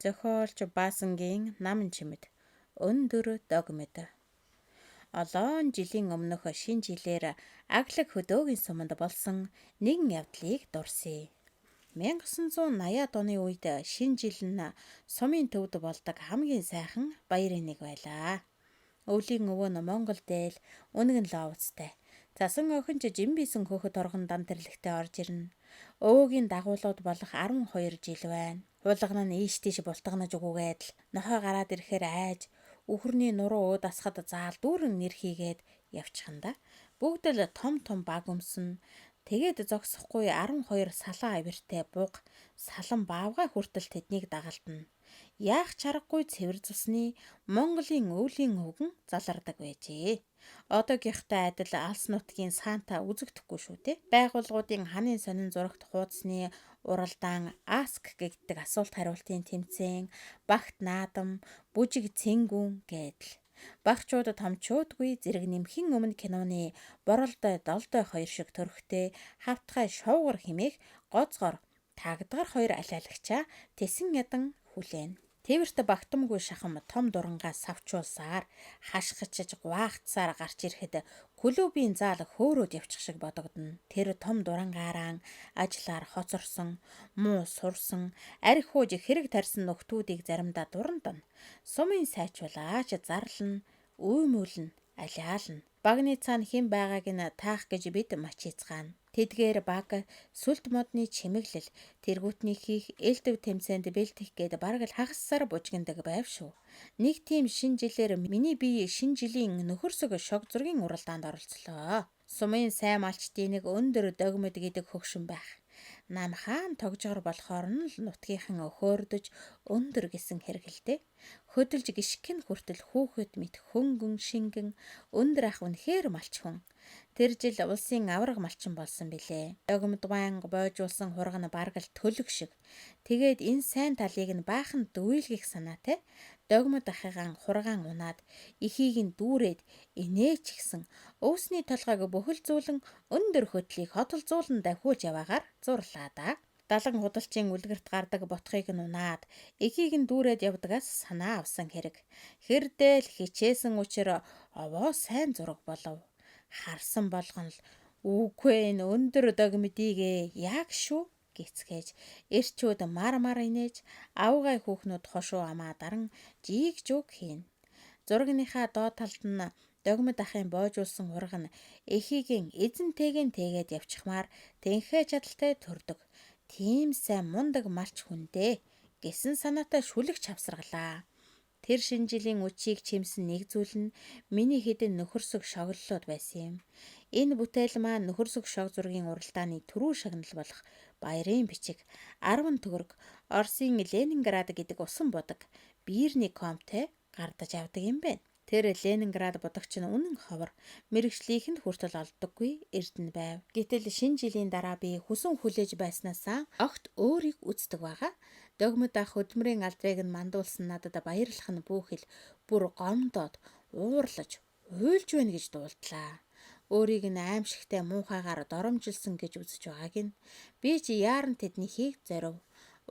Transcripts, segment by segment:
Зохиолч Баасангийн Намын чимэд өндөр догмед. Олон жилийн өмнөх шинэ жилээр Аглаг хөдөөгийн суманд болсон нэгэн явдлыг дурсъя. 1980-ад оны үед шинэ жил нь сумын төвд болдог хамгийн сайхан баярын нэг байлаа. Өвлийн өвөө нь Монгол дээл үнэгэн ловцтой. Цасан охинч жимбисэн хөхөт оргон дамтэрлэгтээ орж ирнэ. Өвөгийн дагуулууд болох 12 жил байна. Хулгана нь ийш тийш бултганаж өгөөгээд л нохой гараад ирэхээр айж үхэрний нуруу ууд асхад заал дүүрэн нэр хийгээд явчиханда бүгд л том том баг өмсөн. Тэгээд зогсохгүй 12 салан авиртай буг салан баавгай хүртэл тэднийг дагалдана. Яах чаргагүй цэвэр цусны Монголын өвлийн өвгөн залардаг байжээ. Одоогийнхтай адил алс нутгийн саанта үзэгдэхгүй шүү дээ. Байгууллагуудын ханын сонин зурагт хуудасны уралдаан аск гэгддэг асуулт хариултын тэмцээн, багт наадам, бүжиг цэнгүүн гэдэл. Багчууд томчуудгүй зэрэг нэмхэн өмнө киноны боролдой долдой хоёр шиг төрхтэй хавтгай шовгор химээх гоцгор тагдгар хоёр алиалагчаа тесэн ядан хүлээн. Тэвэрт багтамгүй шахам том дурангаа савчуулсаар хашгичж гуаагцсаар гарч ирэхэд клубийн заал хөөрөөд явчих шиг бодогдно. Тэр том дурангаараа ажиллаар хоцорсон, муу сурсан, арх хууж хэрэг тарьсан нөхдүүдийг заримдаа дурандана. Сумын сайчулаач зарлна, үймүүлнэ, алиална. Багны цаана хэн байгааг нь таах гэж бид мачицгаана. Тэдгээр баг сүлд модны чимэглэл, тэргүүтний хийх элдв тэмцээнд бэлтэх гээд бараг л хагассаар бужигнадаг байв шүү. Нэг тийм шинэ жилээр миний бие шинэ жилийн нөхөрсөг шог зургийн уралдаанд оролцлоо. Сумын сайн малчдын нэг өндөр догмед гэдэг хөгшин байх. Нам хаан тогжгор болохоор нь л нутгийнхан өхөөрдөж өндөр гэсэн хэрэгэлтэй. Хөдөлж гიშгэн хүртэл хүүхэд мэт хөнгөн шингэн өндөр ах үнэхээр малч хүн. Тэр жил улсын авраг малчин болсон билээ. Догмд байнга бойжуулсан хургана бараг л төлөг шиг. Тэгээд энэ сайн талыг нь баахан дүүйлгэх санаатай. Догмд ахыгаан хургаан унаад эхийг нь дүүрээд инээч гисэн өвсний толгойг бөхөлзүүлэн өндөр хөтлийг хотолзуулан давхиулж яваагаар зурлаа да. Далан худалчийн үлгэрт гардаг ботхыг нь унаад эхийг нь дүүрээд явдгаас санаа авсан хэрэг. Хэрдэл хичээсэн учир овоо сайн зураг болов. Харсан болгон л үгүй энэ өндөр догмедигээ яг шүү гэцгээж эрчүүд мар инээж авгай хүүхнүүд хошуу амаа даран жиг жуг хийн. Зурагныхаа доод талд нь догмед ахын бойжуулсан хургана эхийгэн эзэнтэйгэн тэгээд явчихмаар тэнхээ чадалтай төрдөг. Тийм сайн мундаг малч хүндээ гэсэн санаатай шүлэгч авсаргалаа. Тэр шинэ жилийн үчийг чимсэн нэг зүйл нь миний хэдэн нөхөрсөг шоглолоод байсан юм. Энэ бүтээл маань нөхөрсөг шог зургийн уралдааны түрүү шагнал болох баярын бичиг 10 төгрөг Оросын Ленинград гэдэг усан бодог биерний комптэй гардаж авдаг юм байна. Тэр Ленинград бодогч нь үнэн ховор мэрэгчлийнхэнд хүртэл олддоггүй эрдэнэ байв. Гэтэл шинэ жилийн дараа би хүсэн хүлээж байснаасаа огт өөрийг үздэг байгаа. Догмед ах хөдөлмөрийн алдрыг нь мандуулсан надад баярлах нь бүхэл бүр гомдоод уурлаж уйлж байна гэж дуулдлаа. Өөрийг нь аимшигтай муухайгаар доромжилсан гэж үзэж байгааг нь би чи яаран тэднийхийг зорив.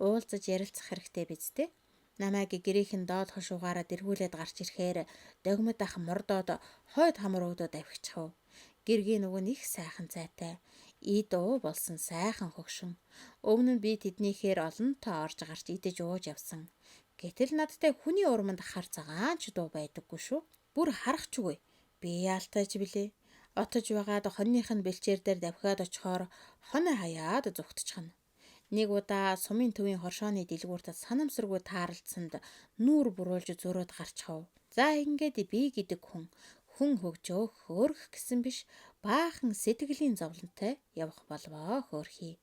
Уулзаж ярилцах хэрэгтэй биз дээ. Намайг гэрийнхэн доод хошуугаараа дэргүүлээд гарч ирэхээр догмед ах мордоод хойд хамар өгдөө давхичихв. Гэргийн нөгөө нэг сайхан зайтай. Ид уу болсон сайхан хөгшин. Өмнө нь би тэднийхээр олонтой орж гарч идэж ууж явсан. Гэтэл надтай хүний урманд хар цагаан ч дуу байдаггүй шүү. Бүр харахчгүй. Би яалтайж билээ. Отож байгаад хоньных нь бэлчээр дээр давхиад очихоор хоноо хаяад зүгтчихна. Нэг удаа сумын төвийн хоршооны дэлгүүрт санамсаргүй таарлцсанд нүүр буруулж зөрөөд гарчихав. За ингээд би гэдэг хүн хөгжөөх хөөрөх гэсэн биш баахан сэтгэлийн зовлонтой явах болвоо хөөрхий.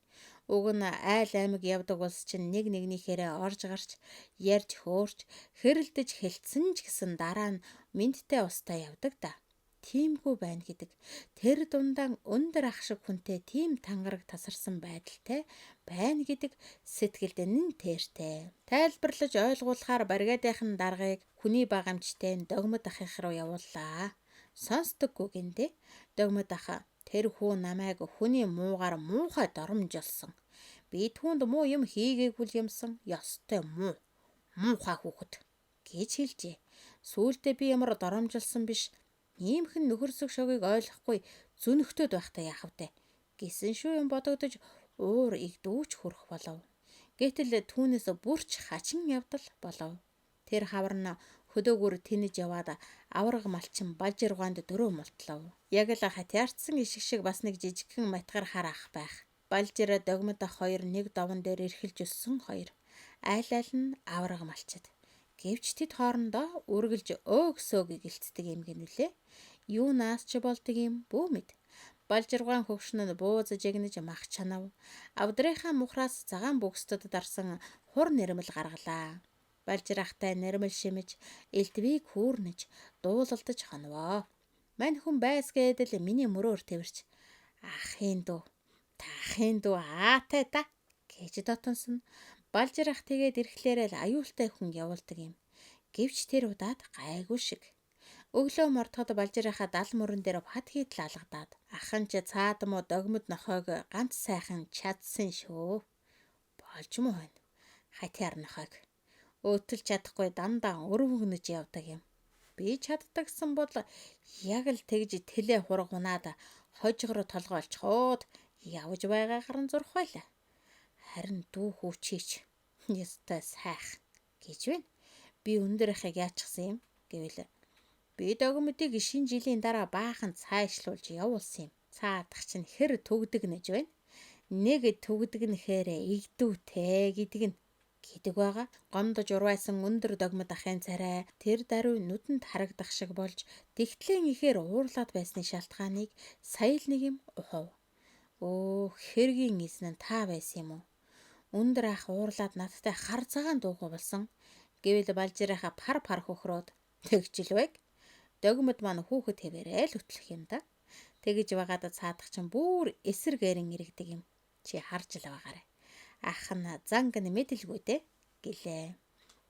Уг нь айл аймаг явдаг улс чинь нэг нэгнийхээрээ орж гарч ярьж хөөрч хэрэлдэж хэлцсэн ч гэсэн дараа нь мэдтэй устаа явдаг да. Тиймгүй байна гэдэг. Тэр дундаа өндөр ах шиг хүнтэй тийм тангараг тасарсан байдалтай байна гэдэг сэтгэлд нэн тэртэй. Тайлбарлаж ойлгуулахаар баригадынхын даргаыг хүний багамжтай догмед ахих руу явууллаа. Сонсдоггүй гиндэ. Догмед ах тэр хүү намайг хүний муугаар муухай доромжилсон. Би түүнд муу юм хийгээгүй юмсан ёстой муу. Муухай хүүхэд гэж хэлжээ. Сүүлдээ би ямар доромжилсан биш. Иймхэн нөхөрсөг шогийг ойлгохгүй зүнхтөд байхдаа яах вэ гэсэн шүү юм бодогдож уур игдүүч хүрэх болов. Гэтэл түүнээс бүрч хачин явдал болов. Тэр хаварна хөдөөгөр тэнэж яваад авраг малчин Балжиргаанд дөрөө мултлав. Яг л хатиарцсан ишиг шиг бас нэг жижигхэн матгар харах байх. Балжир догмод ах хоёр нэг довон дээр эрхэлж өссөн хоёр. Айл айл нь авраг малчид. Гэвч тэд хоорондоо үргэлж өөгсөөг гэлцдэг юм гинүлээ. Юунаас ч болдог юм бүү мэд. Балжиргаан хөгшин нь бууз жигнэж мах чанав. Авдрынхаа мухраас цагаан бөксдөд дарсан хур нэрмэл гаргалаа. Балжирахтай нэрмэл шимэж, элдвийг хүүрнэж, дуулалдаж хонвоо. Мань хүн байс гэдэл миний мөрөөр тэрч ахын дүү аатай та гэж дотонсон. Балжирах тэгээд ирэхлээрээ аюултай хүн явуулдаг юм. Гэвч тэр удаад гайгүй шиг. Өглөө мортоход Балжирахаа дал мөрөн дээр хад хийдл алгадаад ахын ч цаад муу догмод нохойг ганц сайхан чадсан шүү. Болж муу байна. Хатиар нохойг. Өөтөл чадахгүй дандаа өрөвгнөж явдаг юм. Би чаддагсан бол яг л тэгж тэлээ хураг унаад хожгор толгойлч хоод явж байгаа харан зурх байлаа. Харин дүү хүүчийч ястай сайх гэж байна. Би өндөр ахыг яачихсан юм гэвэл би догмодыг шинэ жилийн дараа баахан цаашлуулж явуулсан юм. Цаадах чинь хэр төгдөг нэж байна. Нэг төгдөг нь хэрэг игдүүтэй гэдэг байгаа. Гомдож урвайсан өндөр догмод ахын царай тэр даруй нүдэнд харагдах шиг болж тэгтлэн ихээр уурлаад байсны шалтгааныг сая л нэг юм ухав. Хэргийн эзэн нь та байсан юм уу? Өндөр ах уурлаад надтай хар цагаан дуугүй болсон. Гэвэл Балжирахаа пар хөхрөөд тэгжилвэг. Догмод маань хүүхэд хэвээрээ л хөтлөх юм да. Тэгэж байгаад цаадах чинь бүр эсэргээрэн иргэдэг юм. Чи харж л байгаарай. Ах нь занг нь мэдэлгүй дээ гэлээ.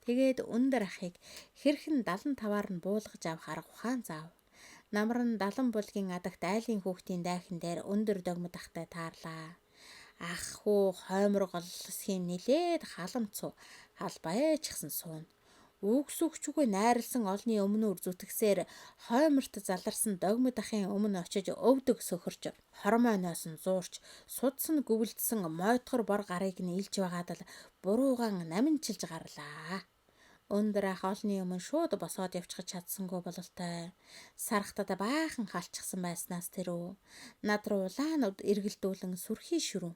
Тэгээд өндөр ахыг хэрхэн 75-аар нь буулгаж авах арга ухаан заав. Намар нь 70 булгийн адагт айлын хүүхдийн дайхан дээр өндөр догмод ахтай таарлаа. Ах хүү хоймор голлосхийн нилээд халамцуу халбайчсан суун. Үгсүгчгүй найрлсан олны өмнөр зүтгэсээр хойморт заларсан догмод ахын өмнө очиж өвдөг сөхөрч хормойноос нь зуурч судсан гүвэлдсэн мойтгор бор гарыг нь илж байгаад л буруугаан наминчилж гарлаа. Өндөр ах олны өмнө шууд босоод явчихж чадсангүй бололтой. Сархтад баахан халчихсан байснаас тэрөө над руу улаанууд эргэлдүүлэн сүрхий шүрэн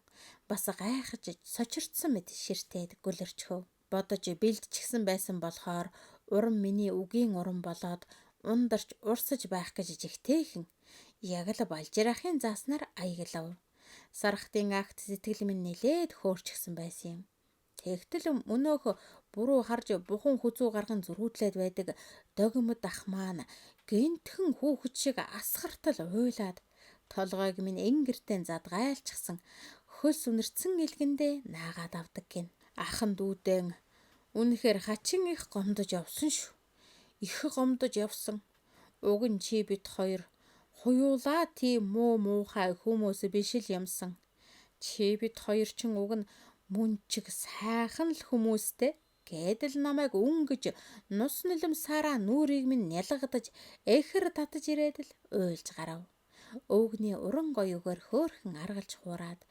бас гайхаж сочирдсан мэт ширтээд гөлөрчхөв. Бодож бэлдчихсэн байсан болохоор уран миний үгийн уран болоод ундарч урсаж байх гэж жигтэйхэн яг л Балжирахын зааснаар аяглав. Сархтын акт сэтгэл минь нилээд хөөрчихсэн байсан юм. Тэгтэл өнөөх буруу харж бухан хүзүү гарган зөрүүдлээд байдаг догмод ах маань гинтхэн хүүхэд шиг асгартал уйлаад толгойг минь энгэртэн задгайлчихсан хөлс үнэрцэн илгэндээ наагаад авдаг гин. Ахан дүүдэн үнэхээр хачин их гомдож явсан шүү. Их гомдож явсан. Уг нь чи бит хоёр хуйуулаа тийм муухай хүмүүс биш л юмсан. Чи бит хоёр чин уг нь мөнчиг сайхан л хүмүүстэй гэдэл намайг өнгөж нус нулимсаараа нүрийг минь нялгадаж эхэр татаж ирээд л уйлж гарав. Өвгний уран гоёгоор хөөхөн аргалж хуураад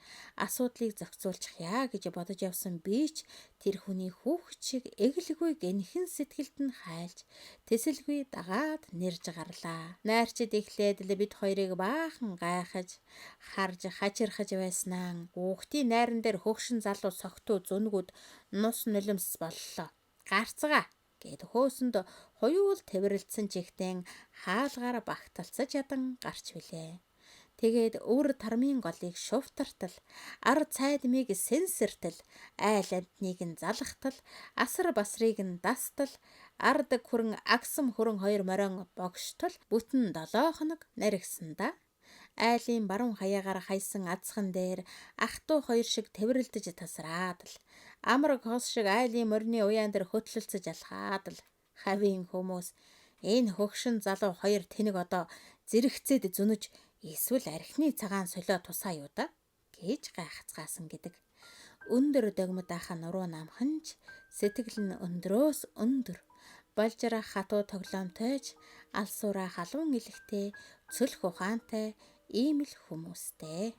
асуудлыг зохицуулчих яа гэж бодож явсан би ч тэр хүний хүүхэд шиг эглгүй гэнхэн сэтгэлд нь хайлж тэсэлгүй дагаад нэрж гарлаа. Найрчид эхлээд л бид хоёрыг баахан гайхаж харж хачирхаж байснаа хүүхдийн найран дээр хөгшин залуу согтуу зүнгүүд нус нулимс боллоо. Гарцгаа гэд хөөсөнд хоёул тэрвэрлсэн чихтэн хаалгаар багталцаж ядан гарч билээ. Тэгээд өвөр тармын голыг шувтартал, ар цайдмыг сэнсэртэл, айл амтныг нь залхтал, асар басрыг нь дастал, ард хүрэн агсам хөрөн хоёр морин богштол бүтэн 7 хоног наригсандаа айлын баруун хаягаар хайсан азхан дээр ах トゥ хоёр шиг тэрвэрлдэж тасраад л амар хос шиг айлын морины уяан дээр хөтлөлцөж алхаад л хавийн хүмүүс энэ хөгшин залуу хоёр тэнэг одоо зэрэгцээд зүнэж эсвэл архины цагаан солио тусаа юу да гэж гайхацгаасан гэдэг. Өндөр догмод ахаа нуруу намханч сэтгэл нь өндрөөс өндөр болжрах хатуу тоглоомтойч алсуураа халуун илэгтэй цөлх ухаантай ийм л хүмүүстэй.